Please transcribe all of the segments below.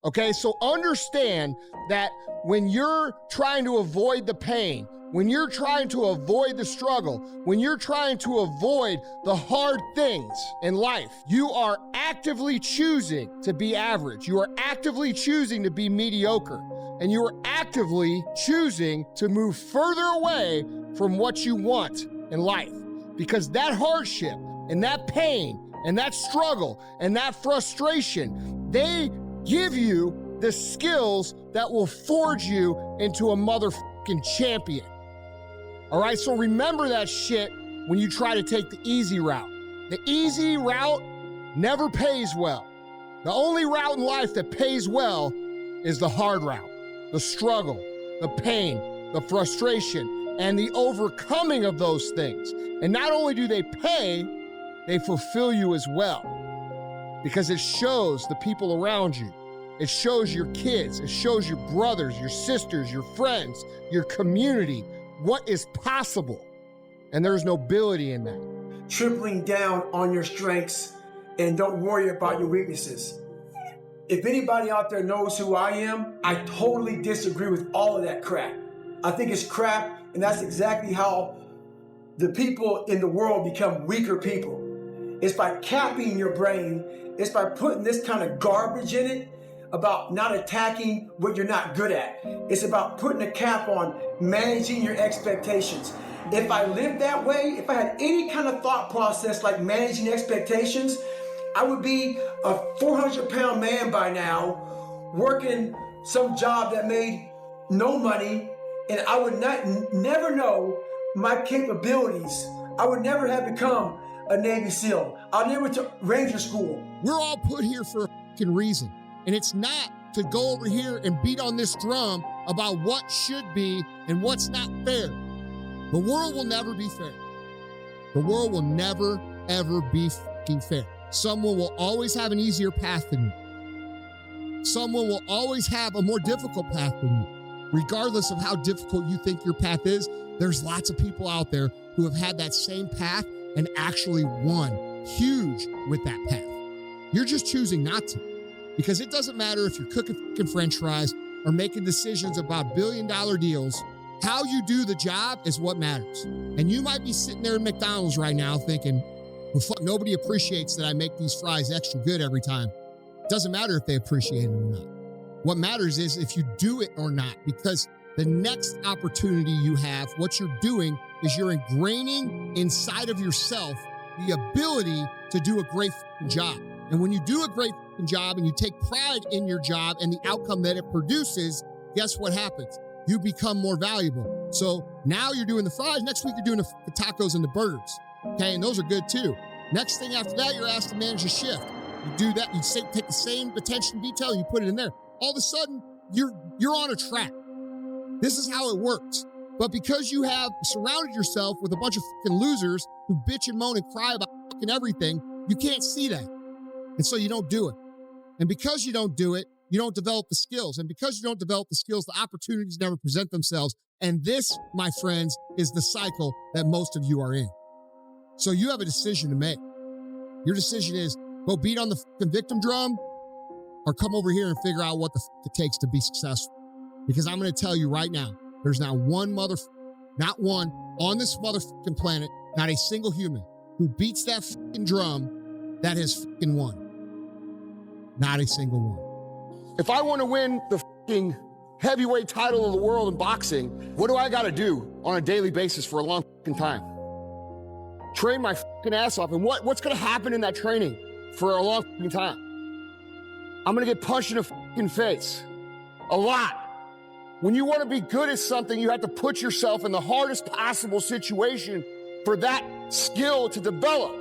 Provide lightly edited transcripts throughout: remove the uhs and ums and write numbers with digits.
Okay, so understand that when you're trying to avoid the pain, when you're trying to avoid the struggle, when you're trying to avoid the hard things in life, you are actively choosing to be average. You are actively choosing to be mediocre. And you are actively choosing to move further away from what you want in life. Because that hardship and that pain and that struggle and that frustration, they give you the skills that will forge you into a motherfucking champion. All right, so remember that shit when you try to take the easy route. The easy route never pays well. The only route in life that pays well is the hard route, the struggle, the pain, the frustration, and the overcoming of those things. And not only do they pay, they fulfill you as well, because it shows the people around you. It shows your kids, it shows your brothers, your sisters, your friends, your community, what is possible. And there's nobility in that. Tripling down on your strengths and don't worry about your weaknesses. If anybody out there knows who I am, I totally disagree with all of that crap. I think it's crap, and that's exactly how the people in the world become weaker people. It's by capping your brain, it's by putting this kind of garbage in it, about not attacking what you're not good at. It's about putting a cap on managing your expectations. If I lived that way, if I had any kind of thought process like managing expectations, I would be a 400-pound man by now, working some job that made no money, and I would never know my capabilities. I would never have become a Navy SEAL. I never took Ranger School. We're all put here for a fucking reason. And it's not to go over here and beat on this drum about what should be and what's not fair. The world will never be fair. The world will never, ever be fucking fair. Someone will always have an easier path than you. Someone will always have a more difficult path than you. Regardless of how difficult you think your path is, there's lots of people out there who have had that same path and actually won huge with that path. You're just choosing not to. Because it doesn't matter if you're cooking fucking French fries or making decisions about billion-dollar deals. How you do the job is what matters. And you might be sitting there in McDonald's right now thinking, well, fuck, nobody appreciates that I make these fries extra good every time. It doesn't matter if they appreciate it or not. What matters is if you do it or not, because the next opportunity you have, what you're doing is you're ingraining inside of yourself the ability to do a great job. And when you do a great job and you take pride in your job and the outcome that it produces, guess what happens? You become more valuable. So now you're doing the fries. Next week, you're doing the tacos and the burgers. Okay, and those are good too. Next thing after that, you're asked to manage a shift. You do that, you take the same attention to detail, you put it in there. All of a sudden, you're on a track. This is how it works. But because you have surrounded yourself with a bunch of fucking losers who bitch and moan and cry about fucking everything, you can't see that. And so you don't do it. And because you don't do it, you don't develop the skills. And because you don't develop the skills, the opportunities never present themselves. And this, my friends, is the cycle that most of you are in. So you have a decision to make. Your decision is go beat on the fucking victim drum or come over here and figure out what the fuck it takes to be successful. Because I'm going to tell you right now, there's not one on this motherfucking planet, not a single human who beats that fucking drum that has fucking won. Not a single one. If I want to win the fucking heavyweight title of the world in boxing, what do I got to do on a daily basis for a long fucking time? Train my fucking ass off. And what's going to happen in that training for a long fucking time? I'm going to get punched in the fucking face. A lot. When you want to be good at something, you have to put yourself in the hardest possible situation for that skill to develop.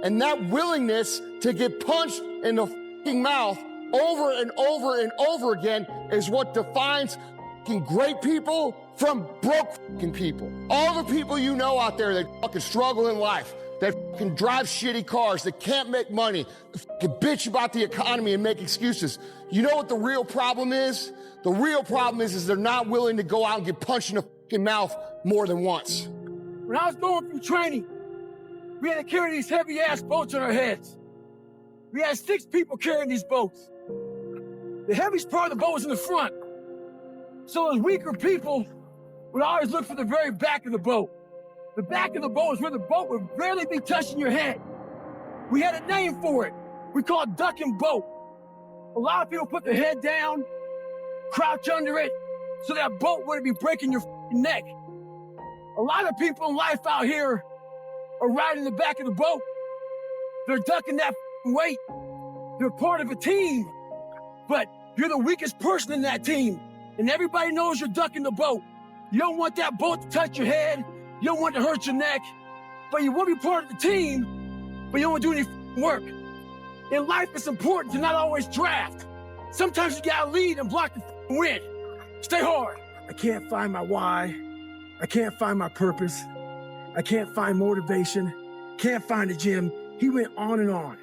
And that willingness to get punched in the fucking mouth over and over and over again is what defines fucking great people from broke fucking people. All the people you know out there that fucking struggle in life, that fucking drive shitty cars, that can't make money, that fucking bitch about the economy and make excuses. You know what the real problem is? The real problem is they're not willing to go out and get punched in the fucking mouth more than once. When I was going through training, we had to carry these heavy ass boats on our heads. We had 6 people carrying these boats. The heaviest part of the boat is in the front. So those weaker people would always look for the very back of the boat. The back of the boat is where the boat would barely be touching your head. We had a name for it. We call it ducking boat. A lot of people put their head down, crouch under it, so that boat wouldn't be breaking your neck. A lot of people in life out here are riding the back of the boat. They're ducking that weight. They're part of a team, but you're the weakest person in that team, and everybody knows you're ducking the boat. You don't want that boat to touch your head. You don't want it to hurt your neck, but you want to be part of the team, but you don't want to do any work. In life, it's important to not always draft. Sometimes you gotta lead and block the wind. Stay hard. I can't find my why. I can't find my purpose. I can't find motivation. Can't find the gym. He went on and on.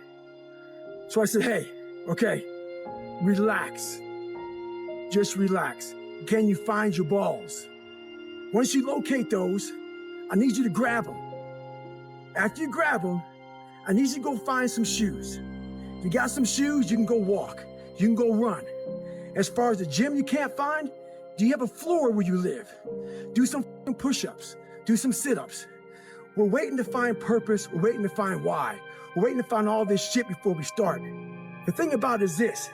So I said, hey, okay, relax. Just relax. Can you find your balls? Once you locate those, I need you to grab them. After you grab them, I need you to go find some shoes. If you got some shoes, you can go walk. You can go run. As far as the gym you can't find, do you have a floor where you live? Do some push-ups. Do some sit-ups. We're waiting to find purpose. We're waiting to find why. We're waiting to find all this shit before we start. The thing about it is this.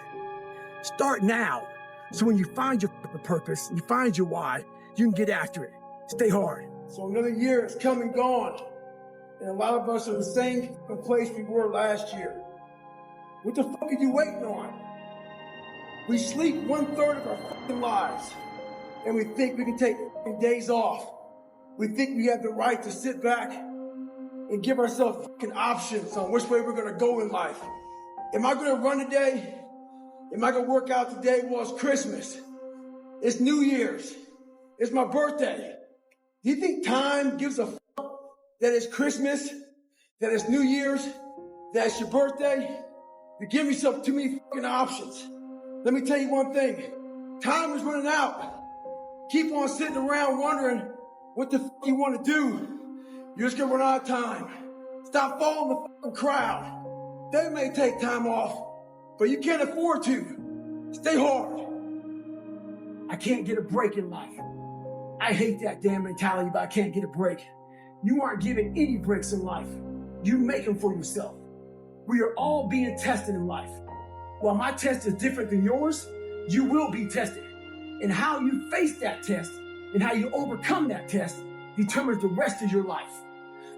Start now. So when you find your purpose, you find your why, you can get after it. Stay hard. So another year has come and gone. And a lot of us are in the same place we were last year. What the fuck are you waiting on? We sleep 1/3 of our fucking lives. And we think we can take days off. We think we have the right to sit back and give ourselves fucking options on which way we're gonna go in life. Am I gonna run today? Am I gonna work out today? Well, it's Christmas. It's New Year's. It's my birthday. Do you think time gives a fuck that it's Christmas, that it's New Year's, that it's your birthday? You give yourself too many fucking options. Let me tell you one thing. Time is running out. Keep on sitting around wondering what the fuck you want to do. You're just gonna run out of time. Stop following the fucking crowd. They may take time off, but you can't afford to. Stay hard. I can't get a break in life. I hate that damn mentality, but I can't get a break. You aren't given any breaks in life. You make them for yourself. We are all being tested in life. While my test is different than yours, you will be tested. And how you face that test and how you overcome that test determines the rest of your life.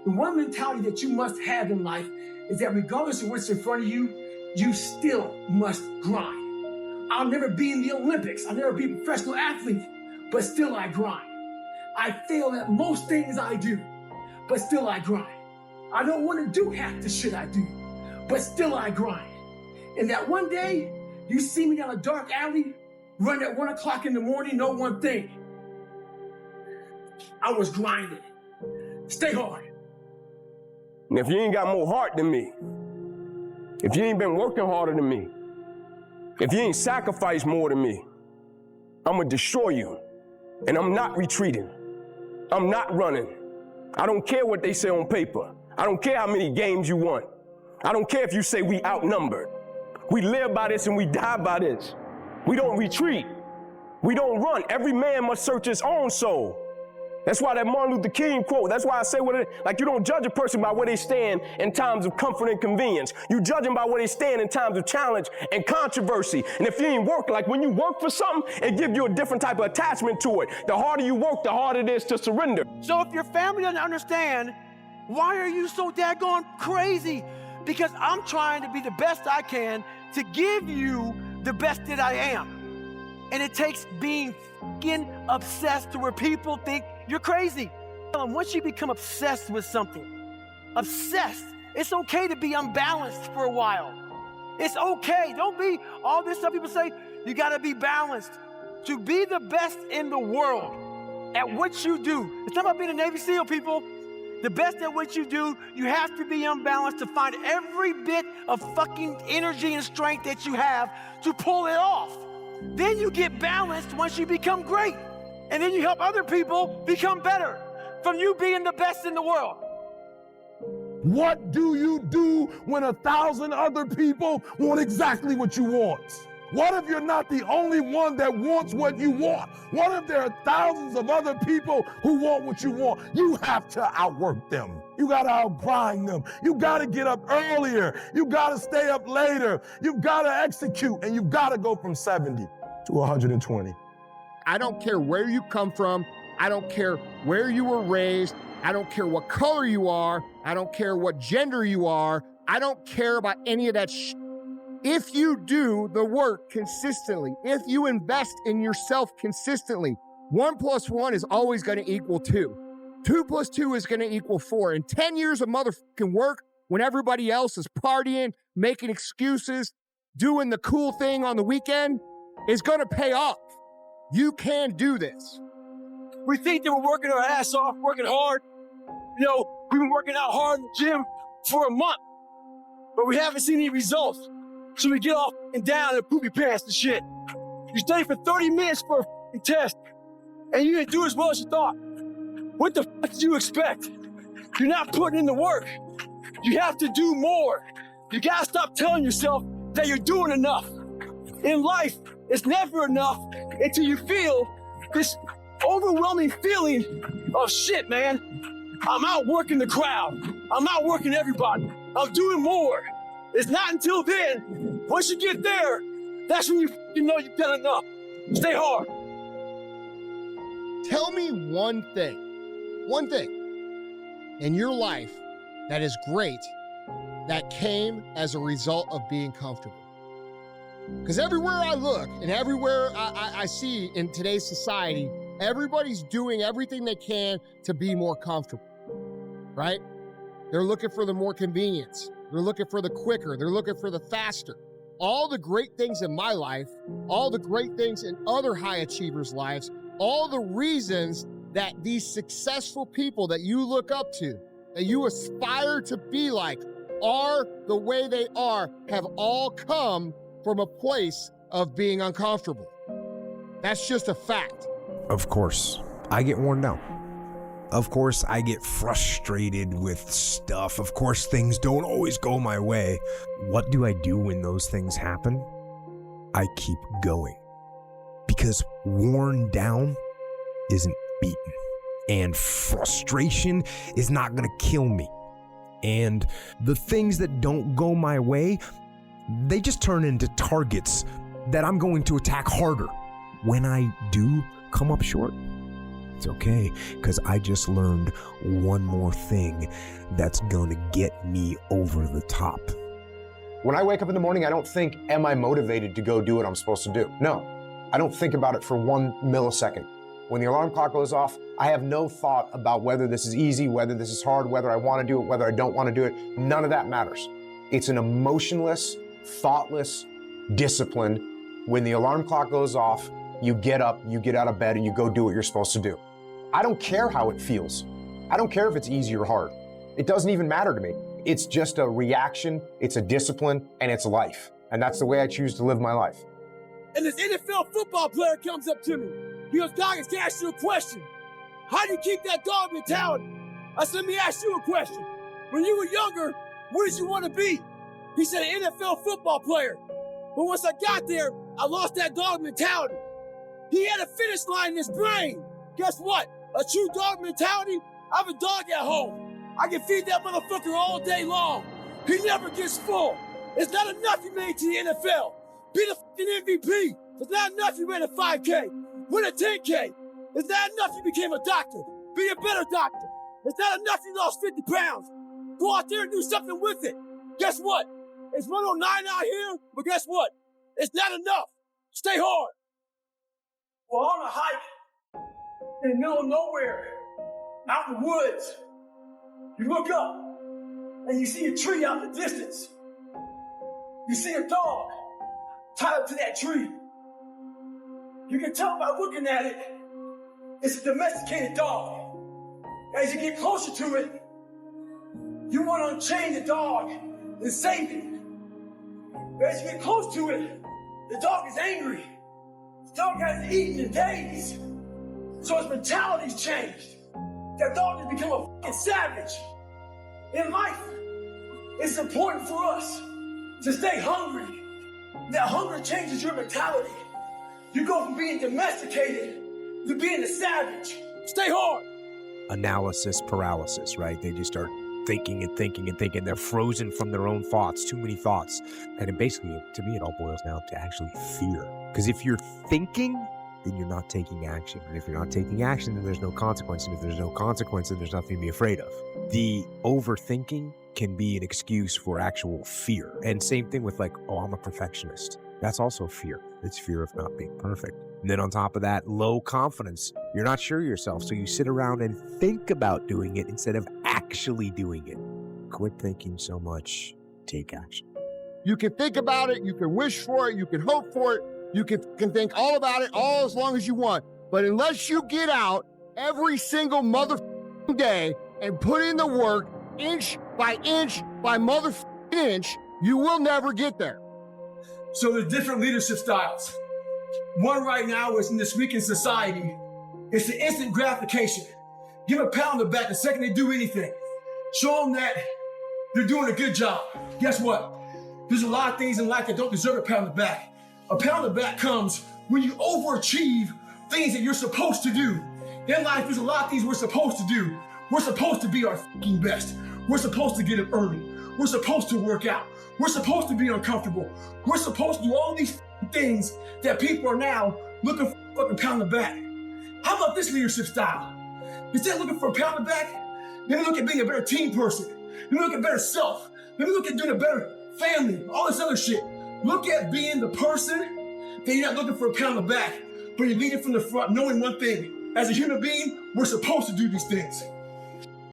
The one mentality that you must have in life is that regardless of what's in front of you, you still must grind. I'll never be in the Olympics. I'll never be a professional athlete, but still I grind. I fail at most things I do, but still I grind. I don't want to do half the shit I do, but still I grind. And that one day, you see me down a dark alley, run at 1 o'clock in the morning, know one thing. I was grinding. Stay hard. And if you ain't got more heart than me, if you ain't been working harder than me, if you ain't sacrificed more than me, I'm gonna destroy you. And I'm not retreating. I'm not running. I don't care what they say on paper. I don't care how many games you won. I don't care if you say we outnumbered. We live by this and we die by this. We don't retreat. We don't run. Every man must search his own soul. That's why that Martin Luther King quote, that's why I say like you don't judge a person by where they stand in times of comfort and convenience. You judge them by where they stand in times of challenge and controversy. And if you ain't work, like when you work for something, it gives you a different type of attachment to it. The harder you work, the harder it is to surrender. So if your family doesn't understand, why are you so daggone crazy? Because I'm trying to be the best I can to give you the best that I am. And it takes being fucking obsessed to where people think you're crazy. Once you become obsessed with something, obsessed, it's okay to be unbalanced for a while. It's okay. Don't be all this stuff people say, you gotta be balanced. To be the best in the world at what you do. It's not about being a Navy SEAL, people. The best at what you do, you have to be unbalanced to find every bit of fucking energy and strength that you have to pull it off. Then you get balanced once you become great. And then you help other people become better from you being the best in the world. What do you do when 1,000 other people want exactly what you want? What if you're not the only one that wants what you want? What if there are thousands of other people who want what you want? You have to outwork them. You gotta outgrind them. You gotta get up earlier. You gotta stay up later. You gotta execute, and you gotta go from 70 to 120. I don't care where you come from. I don't care where you were raised. I don't care what color you are. I don't care what gender you are. I don't care about any of that shit. If you do the work consistently, if you invest in yourself consistently, 1 + 1 is always going to equal 2. 2 + 2 is going to equal 4. And 10 years of motherfucking work when everybody else is partying, making excuses, doing the cool thing on the weekend is going to pay off. You can do this. We think that we're working our ass off, working hard. You know, we've been working out hard in the gym for a month, but we haven't seen any results. So we get off and down and poopy pants and shit. You study for 30 minutes for a test, and you didn't do as well as you thought. What the fuck did you expect? You're not putting in the work. You have to do more. You gotta stop telling yourself that you're doing enough. In life, it's never enough until you feel this overwhelming feeling of shit, man. I'm outworking the crowd. I'm outworking everybody. I'm doing more. It's not until then, once you get there, that's when you know you've done enough. Stay hard. Tell me one thing in your life that is great that came as a result of being comfortable. Because everywhere I look and everywhere I see in today's society, everybody's doing everything they can to be more comfortable, right? They're looking for the more convenience. They're looking for the quicker. They're looking for the faster. All the great things in my life, all the great things in other high achievers' lives, all the reasons that these successful people that you look up to, that you aspire to be like, are the way they are, have all come from a place of being uncomfortable. That's just a fact. Of course, I get worn down. Of course, I get frustrated with stuff. Of course, things don't always go my way. What do I do when those things happen? I keep going. Because worn down isn't beaten. And frustration is not gonna kill me. And the things that don't go my way, they just turn into targets that I'm going to attack harder. When I do come up short, it's okay, because I just learned one more thing that's gonna get me over the top. When I wake up in the morning, I don't think, am I motivated to go do what I'm supposed to do? No, I don't think about it for 1 millisecond. When the alarm clock goes off, I have no thought about whether this is easy, whether this is hard, whether I want to do it, whether I don't want to do it. None of that matters. It's an emotionless, thoughtless discipline. When the alarm clock goes off, you get up, you get out of bed, and you go do what you're supposed to do. I don't care how it feels. I don't care if it's easy or hard. It doesn't even matter to me. It's just a reaction, it's a discipline, and it's life. And that's the way I choose to live my life. And this NFL football player comes up to me. He goes, Goggins, can I ask you a question? How do you keep that dog mentality? I said, let me ask you a question. When you were younger, what did you want to be? He said, an NFL football player. But once I got there, I lost that dog mentality. He had a finish line in his brain. Guess what? A true dog mentality? I have a dog at home. I can feed that motherfucker all day long. He never gets full. It's not enough you made to the NFL. Be the fucking MVP. It's not enough you ran a 5K. Win a 10K. It's not enough you became a doctor. Be a better doctor. It's not enough you lost 50 pounds. Go out there and do something with it. Guess what? It's 109 out here, but guess what? It's not enough. Stay hard. Well, on a hike in the middle of nowhere, out in the woods, you look up and you see a tree out in the distance. You see a dog tied up to that tree. You can tell by looking at it, it's a domesticated dog. As you get closer to it, you want to unchain the dog and save it. But as you get close to it, the dog is angry. The dog hasn't eaten in days. So his mentality's changed. That dog has become a fucking savage. In life, it's important for us to stay hungry. That hunger changes your mentality. You go from being domesticated to being a savage. Stay hard. Analysis paralysis, right? They just start thinking and thinking and thinking. They're frozen from their own thoughts, too many thoughts. And it basically, to me, it all boils down to actually fear. Because if you're thinking, then you're not taking action. And if you're not taking action, then there's no consequence. And if there's no consequence, then there's nothing to be afraid of. The overthinking can be an excuse for actual fear. And same thing with like, oh, I'm a perfectionist. That's also fear. It's fear of not being perfect. And then on top of that, low confidence. You're not sure of yourself, so you sit around and think about doing it instead of actually doing it. Quit thinking so much. Take action. You can think about it, you can wish for it, you can hope for it, you can think all about it all as long as you want. But unless you get out every single motherfucking day and put in the work, inch by motherfucking inch, you will never get there. So there's different leadership styles. One right now is in this weakened society. It's the instant gratification. Give a pat on the back the second they do anything. Show them that they're doing a good job. Guess what? There's a lot of things in life that don't deserve a pat on the back. A pat on the back comes when you overachieve things that you're supposed to do. In life, there's a lot of things we're supposed to do. We're supposed to be our fucking best. We're supposed to get up early. We're supposed to work out. We're supposed to be uncomfortable. We're supposed to do all these things that people are now looking for a fucking pat on the back. How about this leadership style? Instead of looking for a pat on the back, let me look at being a better team person. Let me look at better self. Let me look at doing a better family, all this other shit. Look at being the person that you're not looking for a pat on the back, but you're leading from the front, knowing one thing. As a human being, we're supposed to do these things.